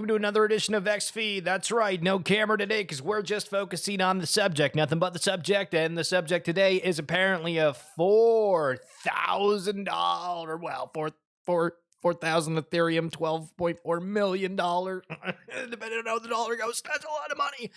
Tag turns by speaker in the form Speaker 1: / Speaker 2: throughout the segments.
Speaker 1: welcome to another edition of XFeed. That's right, no camera today because we're just focusing on the subject, nothing but the subject, and the subject today is apparently a $4,000, well, 4,000 Ethereum, $12.4 million, depending on how the dollar goes. That's a lot of money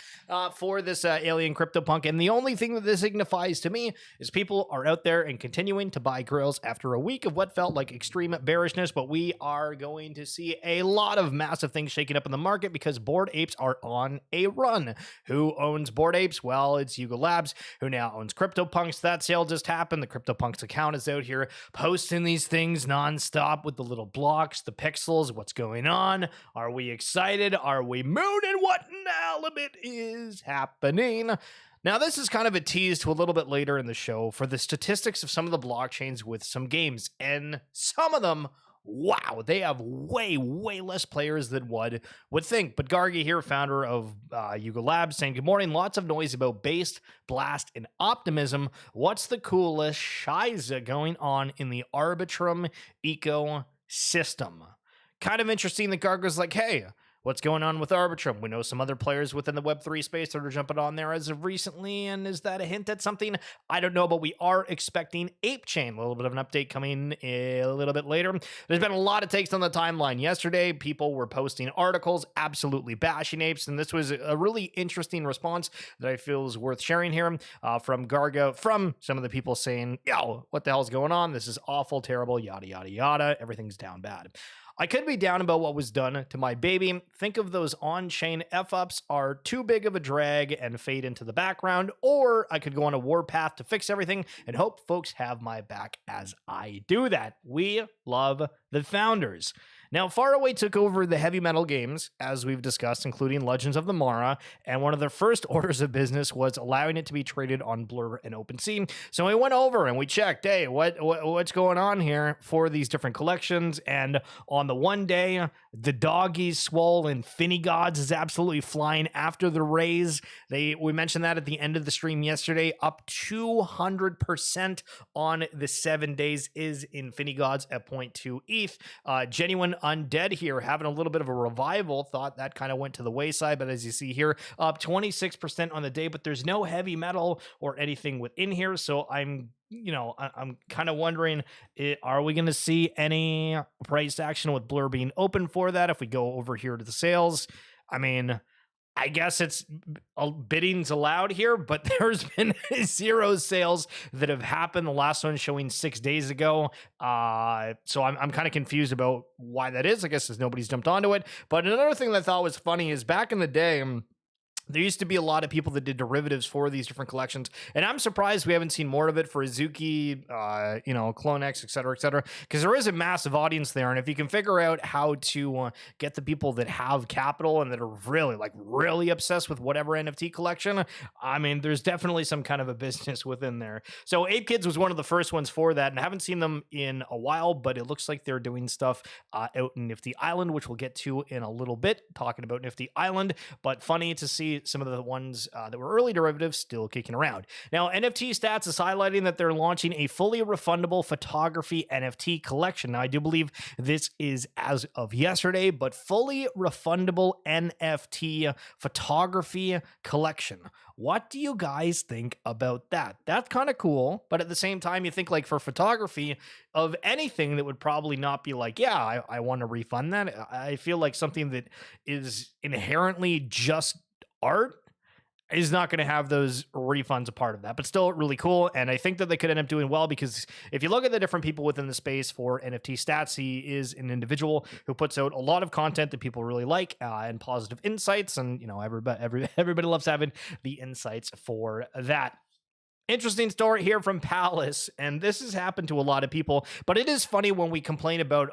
Speaker 1: for this alien CryptoPunk. And the only thing that this signifies to me is people are out there and continuing to buy grills after a week of what felt like extreme bearishness. But we are going to see a lot of massive things shaking up in the market because Bored Apes are on a run. Who owns Bored Apes? Well, it's Yuga Labs, who now owns CryptoPunks. That sale just happened. The CryptoPunks account is out here posting these things nonstop with the little blocks, the pixels, what's going on? Are we excited? Are we mooning? What element is happening? Now, this is kind of a tease to a little bit later in the show for the statistics of some of the blockchains with some games, and some of them, wow, they have way less players than one would think. But Gargi here, founder of Yuga Labs, saying, good morning, lots of noise about Based, Blast, and Optimism. What's the coolest shiza going on in the Arbitrum ecosystem? Kind of interesting that Garga's like, hey, what's going on with Arbitrum? We know some other players within the Web3 space that are jumping on there as of recently, and is that a hint at something? I don't know, but we are expecting Ape Chain. A little bit of an update coming a little bit later. There's been a lot of takes on the timeline. Yesterday, people were posting articles absolutely bashing apes, and this was a really interesting response that I feel is worth sharing here from Garga, from some of the people saying, yo, what the hell's going on? This is awful, terrible, yada, yada, yada. Everything's down bad. I could be down about what was done to my baby. Think of those on-chain F-ups are too big of a drag and fade into the background, or I could go on a warpath to fix everything and hope folks have my back as I do that. We love the founders. Now, Faraway took over the heavy metal games, as we've discussed, including Legends of the Mara, and one of their first orders of business was allowing it to be traded on Blur and OpenSea. So we went over and we checked, hey, what's going on here for these different collections? And on the one day, the Doggies, Swole, and Finny Gods is absolutely flying after the raise. We mentioned that at the end of the stream yesterday, up 200% on the 7 days is in Finny Gods at 0.2 ETH. Genuine Undead here having a little bit of a revival. Thought that kind of went to the wayside, but as you see here, up 26% on the day, but there's no heavy metal or anything within here. So I'm kind of wondering, are we going to see any price action with Blur being open for that? If we go over here to the sales, I mean, I guess it's biddings allowed here, but there's been 0 sales that have happened. The last one showing 6 days ago. So I'm kind of confused about why that is. I guess as nobody's jumped onto it. But another thing that I thought was funny is back in the day, there used to be a lot of people that did derivatives for these different collections, and I'm surprised we haven't seen more of it for Azuki, CloneX, et cetera, because there is a massive audience there, and if you can figure out how to get the people that have capital and that are really obsessed with whatever NFT collection, I mean, there's definitely some kind of a business within there. So Ape Kids was one of the first ones for that, and I haven't seen them in a while, but it looks like they're doing stuff out in Nifty Island, which we'll get to in a little bit, talking about Nifty Island, but funny to see some of the ones that were early derivatives still kicking around. Now, NFT Stats is highlighting that they're launching a fully refundable photography NFT collection. Now, I do believe this is as of yesterday, but fully refundable NFT photography collection. What do you guys think about that? That's kind of cool, but at the same time, you think like for photography of anything that would probably not be like, yeah, I want to refund that. I feel like something that is inherently just art is not going to have those refunds a part of that, but still really cool. And I think that they could end up doing well because if you look at the different people within the space for NFT Stats, he is an individual who puts out a lot of content that people really like and positive insights. And, everybody loves having the insights for that. Interesting story here from Palace, and this has happened to a lot of people, but it is funny when we complain about,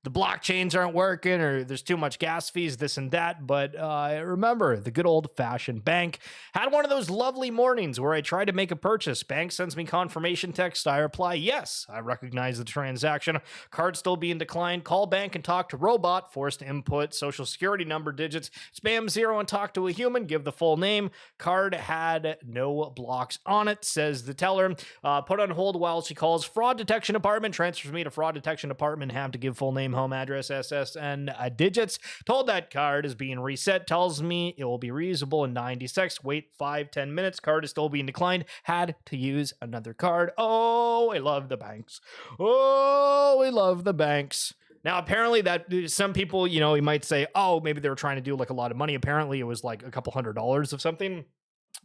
Speaker 1: the blockchains aren't working or there's too much gas fees, this and that. But remember, the good old-fashioned bank had one of those lovely mornings where I tried to make a purchase. Bank sends me confirmation text. I reply, yes, I recognize the transaction. Card still being declined. Call bank and talk to robot. Forced to input social security number digits. Spam 0 and talk to a human. Give the full name. Card had no blocks on it, says the teller. Put on hold while she calls fraud detection department. Transfers me to fraud detection department. Have to give full name name, home address, SSN digits. Told that card is being reset. Tells me it will be reusable in 90 seconds. Wait 5-10 minutes. Card is still being declined. Had to use another card. Oh, I love the banks. Oh, we love the banks. Now, apparently that some people, you know, you might say, oh, maybe they were trying to do like a lot of money. Apparently it was like a couple $100s of something.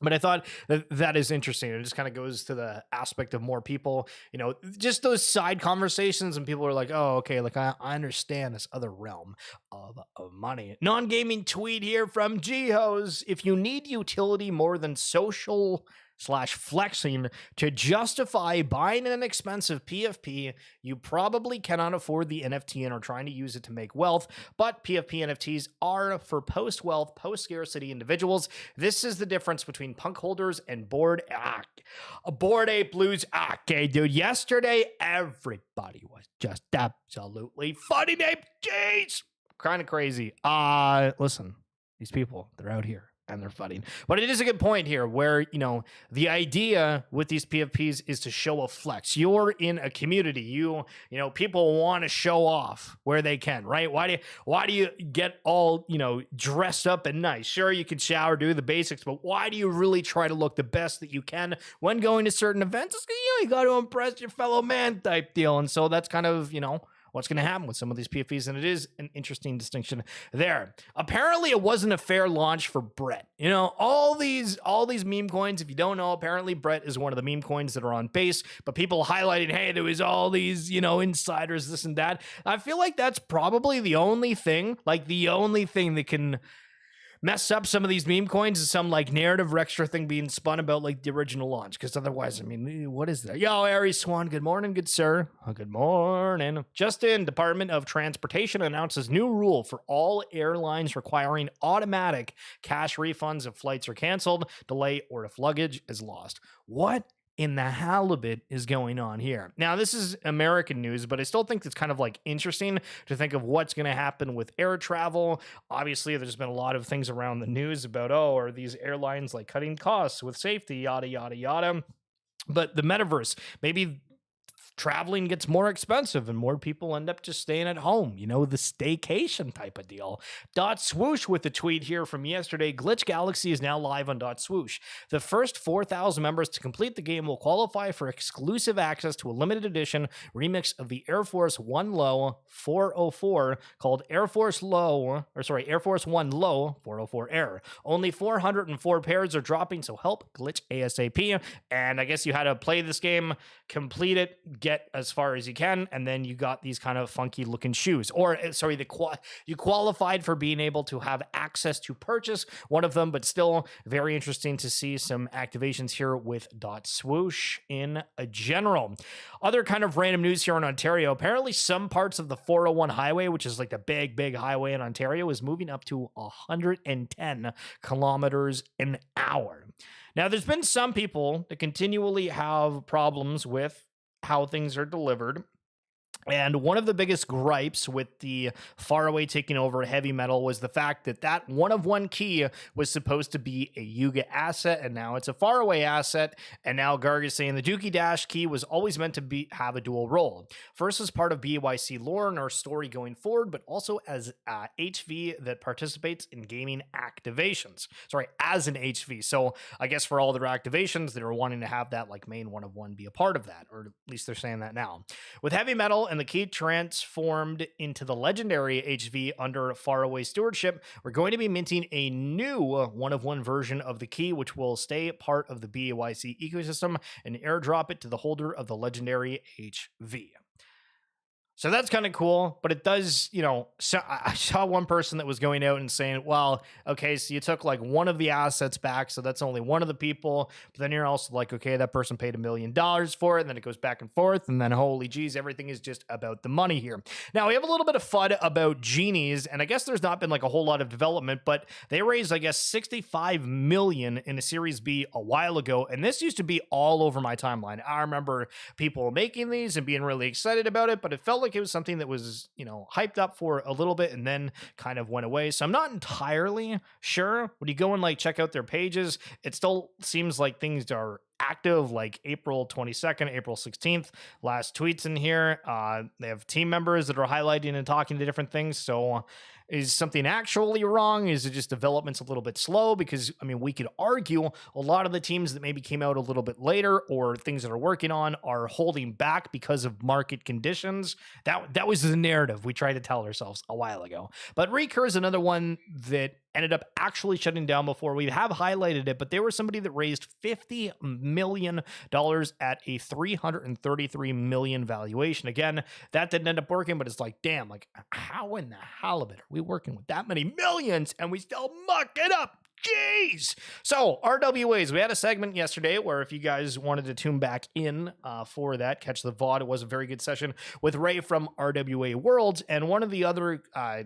Speaker 1: But I thought that is interesting. It just kind of goes to the aspect of more people, you know, just those side conversations, and people are like, oh, okay, like I understand this other realm of money. Non-gaming tweet here from Jihos. If you need utility more than social / flexing to justify buying an expensive PFP, you probably cannot afford the NFT and are trying to use it to make wealth. But PFP NFTs are for post-wealth, post-scarcity individuals. This is the difference between punk holders and Bored Ape Blues. Okay, dude, yesterday everybody was just absolutely funny. Ape, jeez, kind of crazy. Listen, these people, they're out here and they're fighting. But it is a good point here where, you know, the idea with these PFPs is to show a flex. You're in a community. You know, people want to show off where they can, right? Why do you get all, you know, dressed up and nice? Sure, you can shower, do the basics, but why do you really try to look the best that you can when going to certain events? It's, you got to impress your fellow man type deal. And so that's kind of, you know, what's going to happen with some of these PFPs, and it is an interesting distinction there. Apparently, it wasn't a fair launch for Brett. You know, all these meme coins, if you don't know, apparently Brett is one of the meme coins that are on base, but people highlighting, hey, there was all these, you know, insiders, this and that. I feel like that's probably the only thing that can mess up some of these meme coins is some like narrative or extra thing being spun about like the original launch. Because otherwise, I mean, what is that? Yo, Aries Swan, good morning, good sir. Good morning. Just in, Department of Transportation announces new rule for all airlines requiring automatic cash refunds if flights are canceled, delay, or if luggage is lost. What in the halibut is going on here? Now, this is American news, but I still think it's kind of like interesting to think of what's going to happen with air travel. Obviously, there's been a lot of things around the news about, oh, are these airlines like cutting costs with safety, yada, yada, yada. But the metaverse, maybe traveling gets more expensive and more people end up just staying at home, you know, the staycation type of deal. Swoosh with the tweet here from yesterday. Glitch Galaxy is now live on Swoosh. The first 4,000 members to complete the game will qualify for exclusive access to a limited edition remix of the Air Force One Low 404 called Air Force One Low 404 Air. Only 404 pairs are dropping, so help Glitch ASAP. And I guess you had to play this game, complete it, get as far as you can, and then you got these kind of funky looking shoes. Or sorry, you qualified for being able to have access to purchase one of them, but still very interesting to see some activations here with Swoosh in a general. Other kind of random news here in Ontario. Apparently some parts of the 401 highway, which is like the big highway in Ontario, is moving up to 110 kilometers an hour. Now, there's been some people that continually have problems with how things are delivered. And one of the biggest gripes with the Faraway taking over heavy metal was the fact that one of one key was supposed to be a Yuga asset, and now it's a Faraway asset. And now Garg is saying the Dookie Dash key was always meant to have a dual role. First as part of BAYC lore and our story going forward, but also as HV that participates in gaming activations. Sorry, as an HV. So I guess for all their activations, they were wanting to have that like main one of one be a part of that, or at least they're saying that now. With heavy metal and the key transformed into the legendary HV under Faraway stewardship, we're going to be minting a new one-of-one version of the key, which will stay part of the BAYC ecosystem and airdrop it to the holder of the legendary HV. So that's kind of cool, but it does, you know, so I saw one person that was going out and saying, well, okay, so you took like one of the assets back, so that's only one of the people, but then you're also like, okay, that person paid $1 million for it, and then it goes back and forth, and then holy geez, everything is just about the money here. Now, we have a little bit of FUD about genies, and I guess there's not been like a whole lot of development, but they raised, I guess, $65 million in a Series B a while ago, and this used to be all over my timeline. I remember people making these and being really excited about it, but it felt like it was something that was, you know, hyped up for a little bit and then kind of went away. So I'm not entirely sure. When you go and like check out their pages, it still seems like things are active, like April 22nd, April 16th. Last tweets in here. They have team members that are highlighting and talking to different things. So is something actually wrong? Is it just development's a little bit slow? Because, I mean, we could argue a lot of the teams that maybe came out a little bit later or things that are working on are holding back because of market conditions. That was the narrative we tried to tell ourselves a while ago. But Recur is another one that ended up actually shutting down before. We have highlighted it, but there was somebody that raised $50 million at a $333 million valuation. Again, that didn't end up working, but it's like, damn, like how in the halibut are we working with that many millions and we still muck it up? Jeez. So RWAs, we had a segment yesterday where if you guys wanted to tune back in for that, catch the VOD, it was a very good session with Ray from RWA Worlds. And one of the other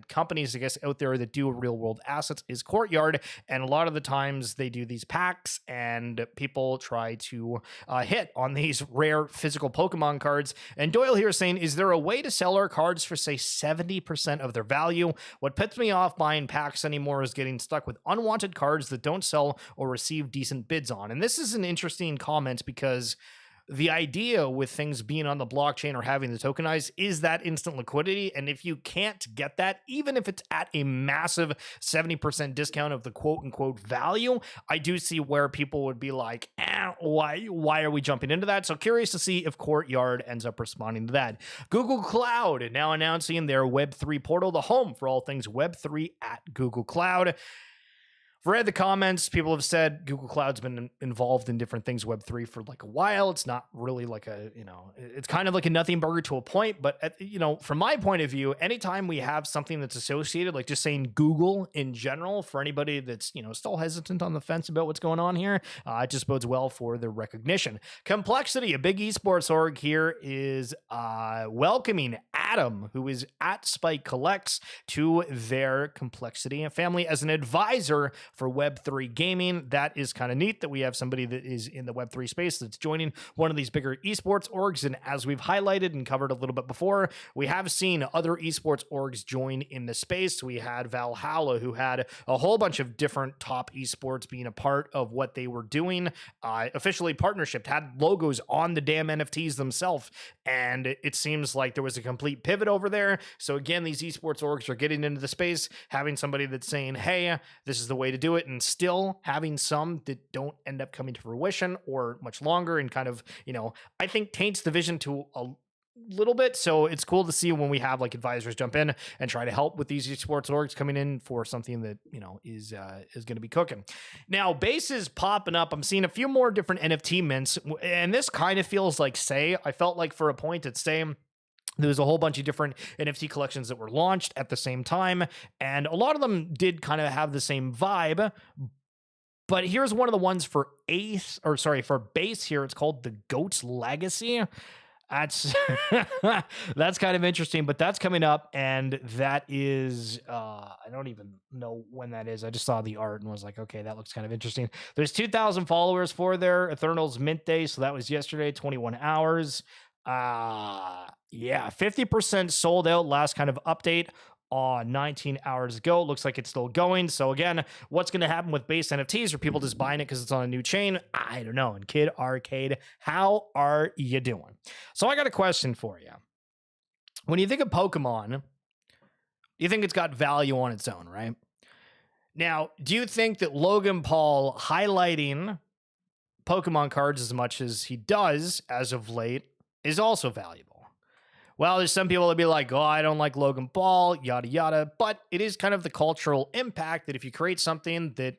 Speaker 1: companies, I guess, out there that do real world assets is Courtyard. And a lot of the times they do these packs and people try to hit on these rare physical Pokemon cards. And Doyle here is saying, is there a way to sell our cards for, say, 70% of their value? What puts me off buying packs anymore is getting stuck with unwanted cards that don't sell or receive decent bids on. And this is an interesting comment because the idea with things being on the blockchain or having the tokenized is that instant liquidity. And if you can't get that, even if it's at a massive 70% discount of the quote unquote value, I do see where people would be like, why are we jumping into that? So curious to see if Courtyard ends up responding to that. Google Cloud now announcing their Web3 portal, the home for all things Web3 at Google Cloud. I've read the comments. People have said Google Cloud's been involved in different things Web3 for like a while. It's not really like a, it's kind of like a nothing burger to a point. But, from my point of view, anytime we have something that's associated, like just saying Google in general, for anybody that's, still hesitant on the fence about what's going on here, it just bodes well for the recognition. Complexity, a big esports org here, is welcoming Adam, who is at Spike Collects, to their Complexity family as an advisor for Web3 gaming. That is kind of neat that we have somebody that is in the Web3 space that's joining one of these bigger esports orgs. And as we've highlighted and covered a little bit before, we have seen other esports orgs join in the space. We had Valhalla, who had a whole bunch of different top esports being a part of what they were doing, officially partnership, had logos on the damn NFTs themselves. And it seems like there was a complete pivot over there. So again, these esports orgs are getting into the space, having somebody that's saying, hey, this is the way to do it, and still having some that don't end up coming to fruition or much longer, and kind of, I think taints the vision to a little bit. So it's cool to see when we have like advisors jump in and try to help with these esports orgs coming in for something that, is going to be cooking. Now, base is popping up. I'm seeing a few more different NFT mints, and this kind of feels like I felt like for a point at Say, there's a whole bunch of different NFT collections that were launched at the same time, and a lot of them did kind of have the same vibe. But here's one of the ones for for base here. It's called the Goat's Legacy. That's that's kind of interesting, but that's coming up, and that is I don't even know when that is. I just saw the art and was like, okay, that looks kind of interesting. There's 2,000 followers for their Eternals mint day, so that was yesterday, 21 hours. Yeah, 50% sold out. Last kind of update on 19 hours ago. Looks like it's still going. So again, what's going to happen with base NFTs? Are people just buying it because it's on a new chain? I don't know. And Kid Arcade, how are you doing? So I got a question for you. When you think of Pokemon, you think it's got value on its own, right? Now, do you think that Logan Paul highlighting Pokemon cards as much as he does as of late is also valuable? Well, there's some people that be like, oh, I don't like Logan Paul, yada, yada. But it is kind of the cultural impact that if you create something that,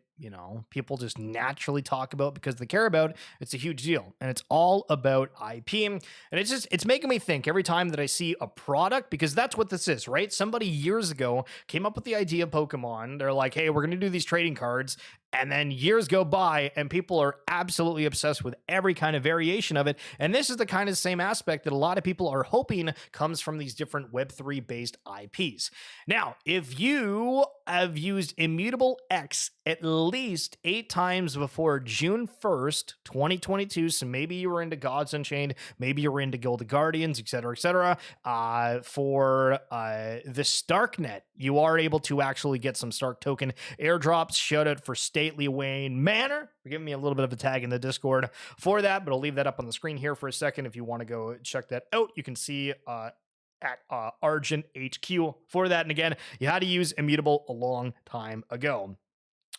Speaker 1: people just naturally talk about because they care about, it's a huge deal. And it's all about IP. And it's making me think every time that I see a product, because that's what this is, right? Somebody years ago came up with the idea of Pokemon. They're like, hey, we're going to do these trading cards. And then years go by and people are absolutely obsessed with every kind of variation of it. And this is the kind of same aspect that a lot of people are hoping comes from these different Web3 based IPs. Now, if you have used Immutable X at least 8 times before June 1st, 2022. So maybe you were into Gods Unchained, maybe you were into Guild of Guardians, etc., etc. For the Starknet, you are able to actually get some Stark token airdrops. Shout out for Stately Wayne Manor for giving me a little bit of a tag in the Discord for that, but I'll leave that up on the screen here for a second. If you want to go check that out, you can see at Argent HQ for that. And again, you had to use Immutable a long time ago.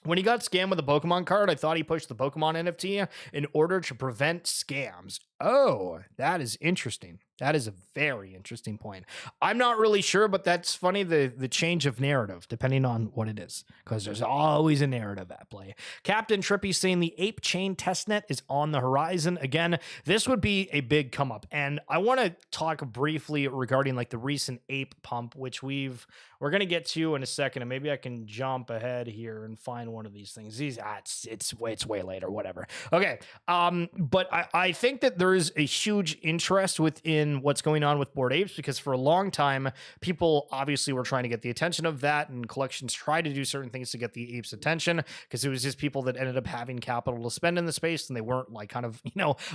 Speaker 1: When he got scammed with a Pokemon card, I thought he pushed the Pokemon NFT in order to prevent scams. Oh, that is interesting. That is a very interesting point. I'm not really sure, but that's funny, the change of narrative, depending on what it is, because there's always a narrative at play. Captain Trippy saying the Ape Chain testnet is on the horizon. Again, this would be a big come up. And I want to talk briefly regarding like the recent Ape pump, which we're going to get to in a second. And maybe I can jump ahead here and find one of these things. It's way later, whatever. Okay. But I think that there is a huge interest within what's going on with Bored Apes, because for a long time, people obviously were trying to get the attention of that, and collections tried to do certain things to get the apes' attention, because it was just people that ended up having capital to spend in the space, and they weren't like kind of,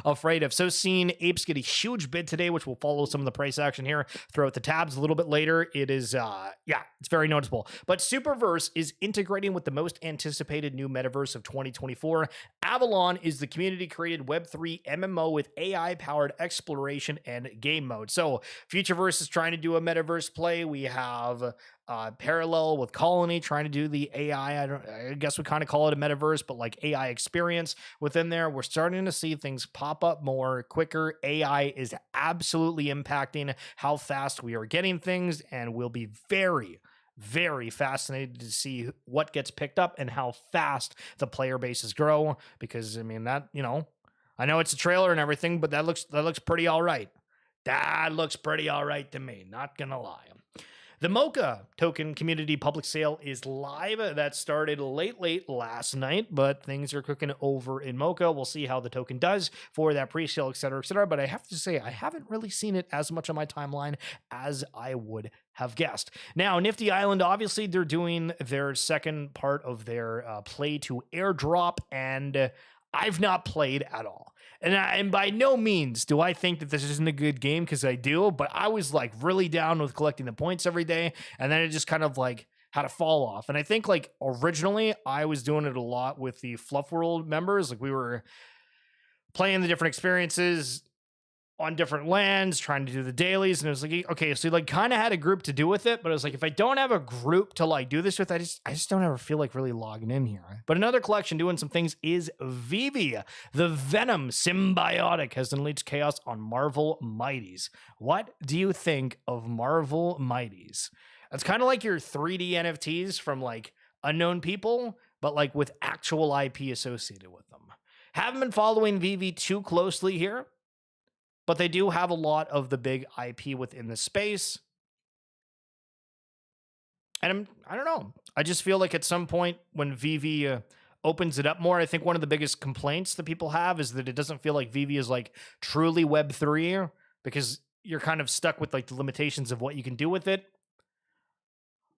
Speaker 1: afraid of. So seeing apes get a huge bid today, which will follow some of the price action here throughout the tabs a little bit later, it is, it's very noticeable. But Superverse is integrating with the most anticipated new metaverse of 2024. Avalon is the community-created Web3 MMO with AI-powered exploration and game mode. So Futureverse is trying to do a metaverse play. We have Parallel with Colony trying to do the AI. I guess we kind of call it a metaverse, but like AI experience within there. We're starting to see things pop up more quicker. AI is absolutely impacting how fast we are getting things, and we'll be very, very fascinated to see what gets picked up and how fast the player bases grow, because I mean that, I know it's a trailer and everything, but that looks pretty all right. That looks pretty all right to me, not gonna lie. The Mocha token community public sale is live. That started late last night, but things are cooking over in Mocha. We'll see how the token does for that pre-sale, etc., etc. But I have to say, I haven't really seen it as much on my timeline as I would have guessed. Now, Nifty Island, obviously, they're doing their second part of their play to airdrop, and I've not played at all. And by no means do I think that this isn't a good game, because I do, but I was like really down with collecting the points every day, and then it just kind of like had a fall off. And I think like originally I was doing it a lot with the Fluff World members. Like we were playing the different experiences on different lands, trying to do the dailies, and it was like, okay, so like kind of had a group to do with it, but it was like, if I don't have a group to like do this with, I just don't ever feel like really logging in here. But another collection doing some things is Vivi. The Venom symbiotic has unleashed chaos on Marvel Mighties. What do you think of Marvel Mighties? It's kind of like your 3D NFTs from like unknown people, but like with actual IP associated with them. Haven't been following Vivi too closely here, but they do have a lot of the big IP within the space. And I don't know. I just feel like at some point when Vivi opens it up more, I think one of the biggest complaints that people have is that it doesn't feel like Vivi is like truly Web3, because you're kind of stuck with like the limitations of what you can do with it.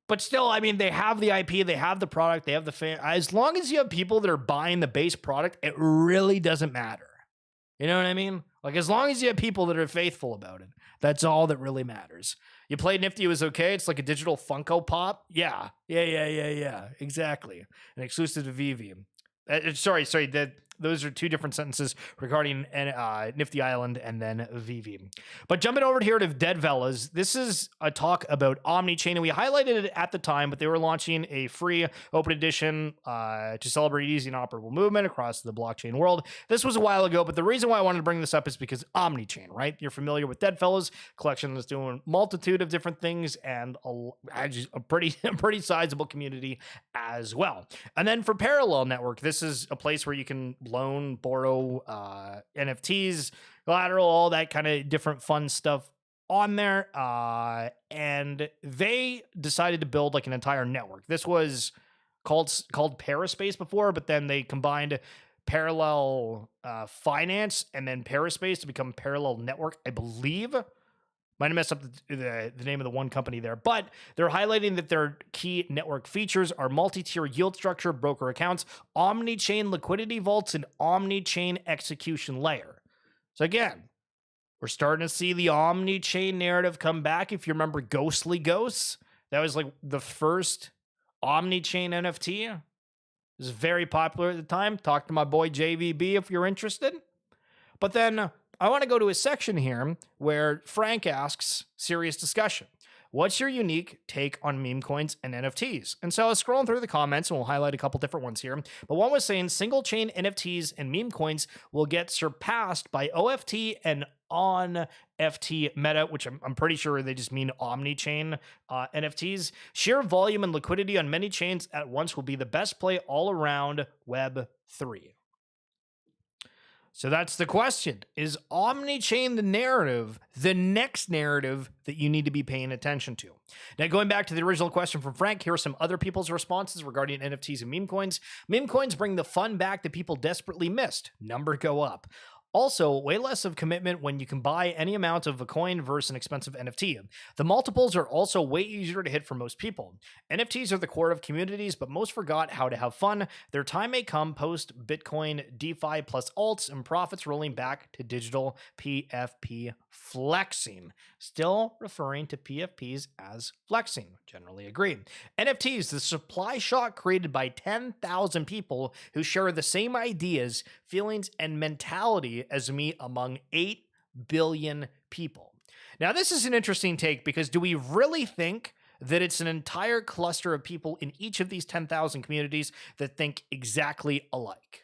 Speaker 1: But still, I mean, they have the IP, they have the product, they have the fan. As long as you have people that are buying the base product, it really doesn't matter. You know what I mean? Like, as long as you have people that are faithful about it, that's all that really matters. You played Nifty, it was okay. It's like a digital Funko Pop. Yeah. Exactly. An exclusive to Vivi. Sorry. Those are two different sentences regarding Nifty Island and then Vivi. But jumping over here to Dead Velas, this is a talk about Omnichain, and we highlighted it at the time, but they were launching a free open edition to celebrate easy and operable movement across the blockchain world. This was a while ago, but the reason why I wanted to bring this up is because Omnichain, right? You're familiar with Dead Velas collection that's doing a multitude of different things, and a pretty sizable community as well. And then for Parallel Network, this is a place where you can loan, borrow NFTs, collateral, all that kind of different fun stuff on there. And they decided to build like an entire network. This was called Paraspace before, but then they combined Parallel Finance and then Paraspace to become Parallel Network, I believe. Might have messed up the name of the one company there, but they're highlighting that their key network features are multi-tier yield structure, broker accounts, omni-chain liquidity vaults, and omni-chain execution layer. So again, we're starting to see the omni-chain narrative come back. If you remember Ghostly Ghosts, that was like the first omni-chain NFT. It was very popular at the time. Talk to my boy JVB if you're interested. But then I want to go to a section here where Frank asks, serious discussion. What's your unique take on meme coins and NFTs? And so I was scrolling through the comments, and we'll highlight a couple different ones here. But one was saying single chain NFTs and meme coins will get surpassed by OFT and on FT meta, which I'm pretty sure they just mean omni-chain NFTs. Sheer volume and liquidity on many chains at once will be the best play all around Web 3. So that's the question. Is omni-chain the narrative, the next narrative that you need to be paying attention to? Now, going back to the original question from Frank, here are some other people's responses regarding NFTs and meme coins. Meme coins bring the fun back that people desperately missed. Number go up. Also, way less of commitment when you can buy any amount of a coin versus an expensive NFT. The multiples are also way easier to hit for most people. NFTs are the core of communities, but most forgot how to have fun. Their time may come post Bitcoin, DeFi plus alts, and profits rolling back to digital PFP flexing. Still referring to PFPs as flexing. Generally agree. NFTs, the supply shock created by 10,000 people who share the same ideas, feelings, and mentality as me among 8 billion people. Now, this is an interesting take because do we really think that it's an entire cluster of people in each of these 10,000 communities that think exactly alike?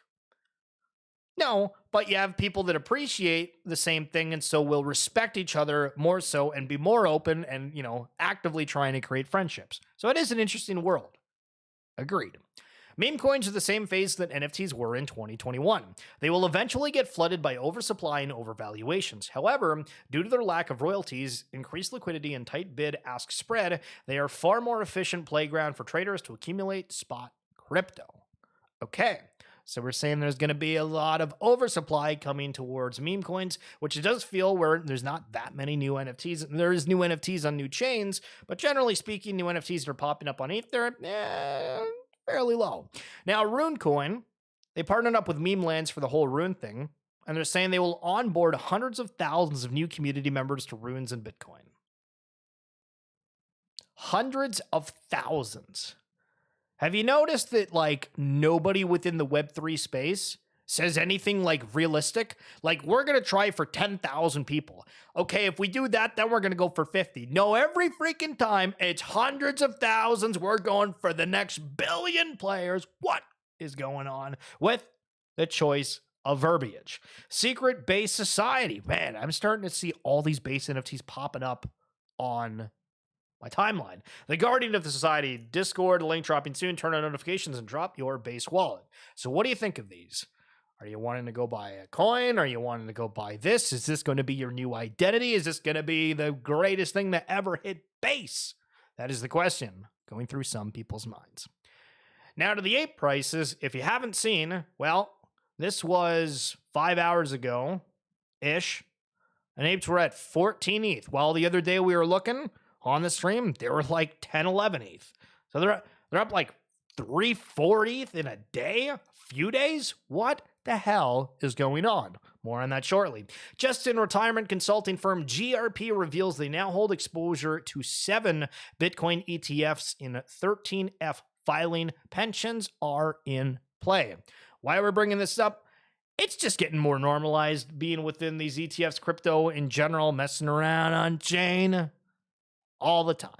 Speaker 1: No, but you have people that appreciate the same thing and so will respect each other more so and be more open and, actively trying to create friendships. So it is an interesting world. Agreed. Meme coins are the same phase that NFTs were in 2021. They will eventually get flooded by oversupply and overvaluations. However, due to their lack of royalties, increased liquidity, and tight bid-ask spread, they are far more efficient playground for traders to accumulate spot crypto. Okay. So we're saying there's going to be a lot of oversupply coming towards meme coins, which it does feel where there's not that many new NFTs. There is new NFTs on new chains, but generally speaking, new NFTs that are popping up on ETH, they're fairly low. Now, RuneCoin, they partnered up with Meme Lands for the whole Rune thing, and they're saying they will onboard hundreds of thousands of new community members to Runes and Bitcoin. Hundreds of thousands. Have you noticed that, nobody within the Web3 space says anything realistic? We're going to try for 10,000 people. Okay, if we do that, then we're going to go for 50. No, every freaking time, it's hundreds of thousands. We're going for the next billion players. What is going on with the choice of verbiage? Secret base society. Man, I'm starting to see all these base NFTs popping up on my timeline. The Guardian of the Society, Discord, link dropping soon. Turn on notifications and drop your base wallet. So what do you think of these? Are you wanting to go buy a coin? Are you wanting to go buy this? Is this going to be your new identity? Is this going to be the greatest thing that ever hit base? That is the question going through some people's minds. Now to the ape prices. If you haven't seen, well, this was 5 hours ago-ish. And apes were at 14 ETH. While the other day we were looking on the stream, they were 10, 11 ETH. So they're up 3, 4 ETH in a day, a few days. What the hell is going on? More on that shortly. Just in retirement consulting firm GRP reveals they now hold exposure to 7 Bitcoin ETFs in 13F filing. Pensions are in play. Why are we bringing this up? It's just getting more normalized being within these ETFs, crypto in general, messing around on chain all the time.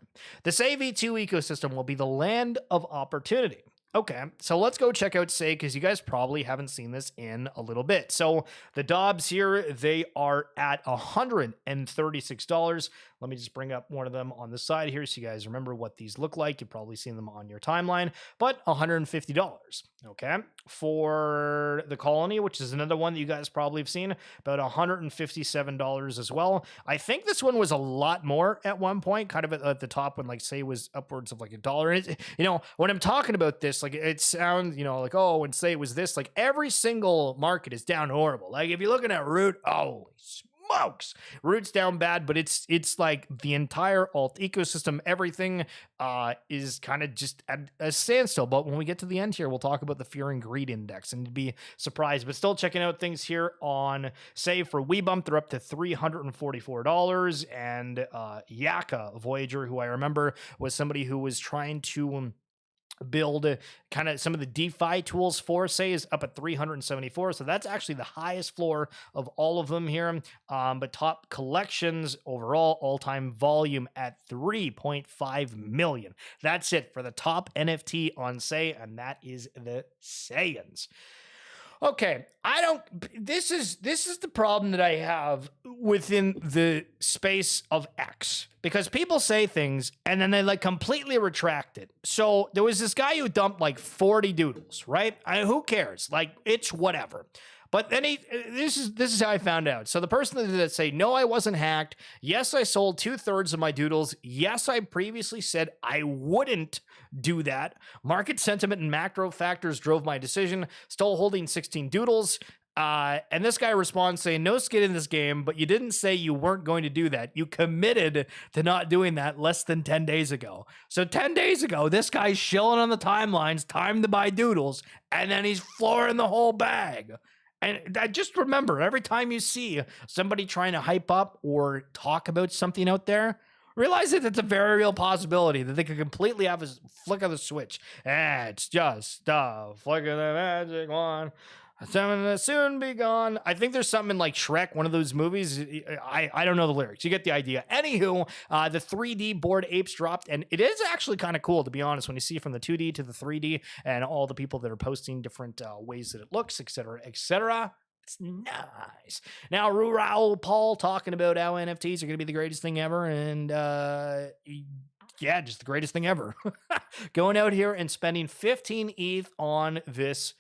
Speaker 1: The SAV2 ecosystem will be the land of opportunity. Okay, so let's go check out Say, because you guys probably haven't seen this in a little bit. So the Dobbs here, they are at $136. Let me just bring up one of them on the side here so you guys remember what these look like. You've probably seen them on your timeline, but $150, okay? For the Colony, which is another one that you guys probably have seen, about $157 as well. I think this one was a lot more at one point, kind of at the top when Say was upwards of $1. And when I'm talking about this, it sounds, oh, when Say was this, every single market is down horrible. If you're looking at Root, holy smokes, roots down bad. But it's like the entire alt ecosystem, everything is kind of just at a standstill. But when we get to the end here, we'll talk about the fear and greed index and be surprised. But still checking out things here on, say, for WeBump, they're up to $344. And Yaka Voyager, who I remember was somebody who was trying to build kind of some of the DeFi tools for, say, is up at 374. So that's actually the highest floor of all of them here. But top collections overall, all-time volume at 3.5 million. That's it for the top NFT on Say, and that is the Saiyans. Okay, this is the problem that I have within the space of X, because people say things and then they like completely retract it. So there was this guy who dumped like 40 doodles, right? Who cares? Like, it's whatever. But then this is how I found out. So the person that did it say, no, I wasn't hacked. Yes, I sold 2/3 of my doodles. Yes, I previously said I wouldn't do that. Market sentiment and macro factors drove my decision. Still holding 16 doodles. And this guy responds saying, no skin in this game, but you didn't say you weren't going to do that. You committed to not doing that less than 10 days ago. So 10 days ago, this guy's shilling on the timelines, time to buy doodles, and then he's flooring the whole bag. And I just remember, every time you see somebody trying to hype up or talk about something out there, realize that it's a very real possibility that they could completely have a flick of the switch. It's just a flick of the magic wand. Something to soon be gone. I think there's something in like Shrek, one of those movies. I don't know the lyrics. You get the idea. Anywho, the 3D Bored Apes dropped, and it is actually kind of cool, to be honest, when you see from the 2D to the 3D and all the people that are posting different ways that it looks, etc., etc. It's nice. Now, Raoul Paul talking about how NFTs are going to be the greatest thing ever, and yeah, just the greatest thing ever. Going out here and spending 15 ETH on this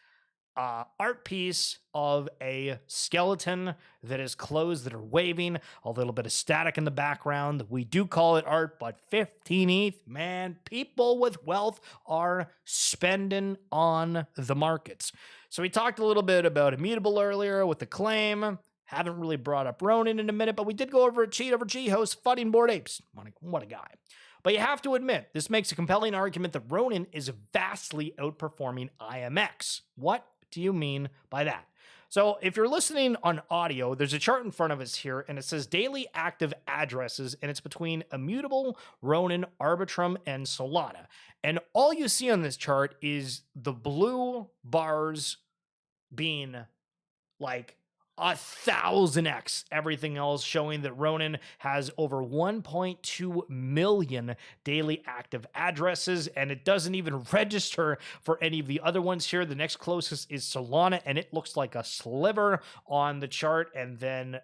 Speaker 1: art piece of a skeleton that is closed, that are waving, a little bit of static in the background. We do call it art, but 15 ETH, man, people with wealth are spending on the markets. So we talked a little bit about Immutable earlier with the claim. Haven't really brought up Ronin in a minute, but we did go over a cheat over G-Host, fudding Bored Apes. What a guy. But you have to admit, this makes a compelling argument that Ronin is vastly outperforming IMX. What do you mean by that? So if you're listening on audio, there's a chart in front of us here, and it says daily active addresses, and it's between Immutable, Ronin, Arbitrum, and Solana. And all you see on this chart is the blue bars being like 1,000x everything else, showing that Ronin has over 1.2 million daily active addresses, and it doesn't even register for any of the other ones here. The next closest is Solana, and it looks like a sliver on the chart, and then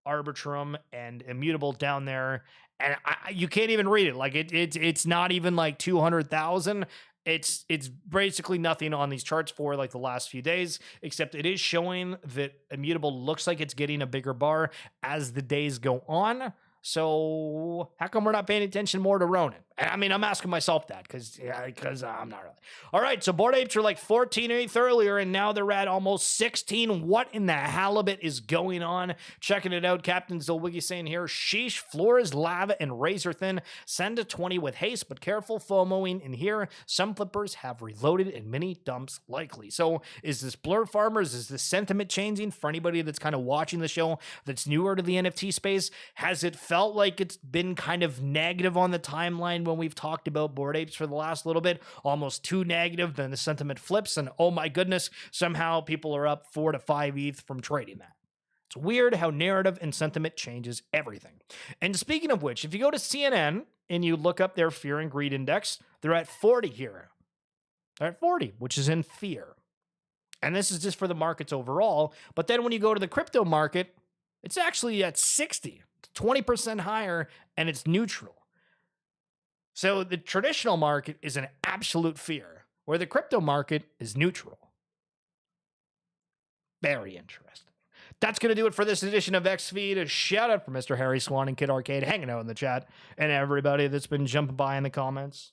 Speaker 1: Arbitrum and Immutable down there, and you can't even read it. Like it's not even like 200,000. It's basically nothing on these charts for like the last few days, except it is showing that Immutable looks like it's getting a bigger bar as the days go on. So how come we're not paying attention more to Ronin? I mean, I'm asking myself that because I'm not really. All right, so Bored Apes were like 14 ETH earlier, and now they're at almost 16. What in the halibut is going on? Checking it out, Captain Zilwiggy saying here, sheesh, floor is lava and razor thin. Send a 20 with haste, but careful FOMOing in here. Some flippers have reloaded and mini dumps likely. So is this Blur Farmers? Is this sentiment changing for anybody that's kind of watching the show that's newer to the NFT space? Has it felt like it's been kind of negative on the timeline when we've talked about Bored Apes for the last little bit, almost too negative, then the sentiment flips, and oh my goodness, somehow people are up 4 to 5 ETH from trading that. It's weird how narrative and sentiment changes everything. And speaking of which, if you go to CNN and you look up their fear and greed index, they're at 40 here. They're at 40, which is in fear. And this is just for the markets overall. But then when you go to the crypto market, it's actually at 60, 20% higher, and it's neutral. So the traditional market is an absolute fear, where the crypto market is neutral. Very interesting. That's going to do it for this edition of XFeed. A shout out for Mr. Harry Swan and Kid Arcade hanging out in the chat, and everybody that's been jumping by in the comments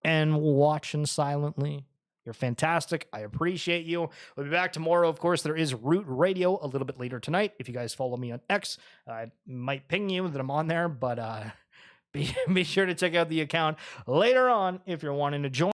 Speaker 1: and watching silently. You're fantastic. I appreciate you. We'll be back tomorrow. Of course, there is Root Radio a little bit later tonight. If you guys follow me on X, I might ping you that I'm on there, but be sure to check out the account later on if you're wanting to join.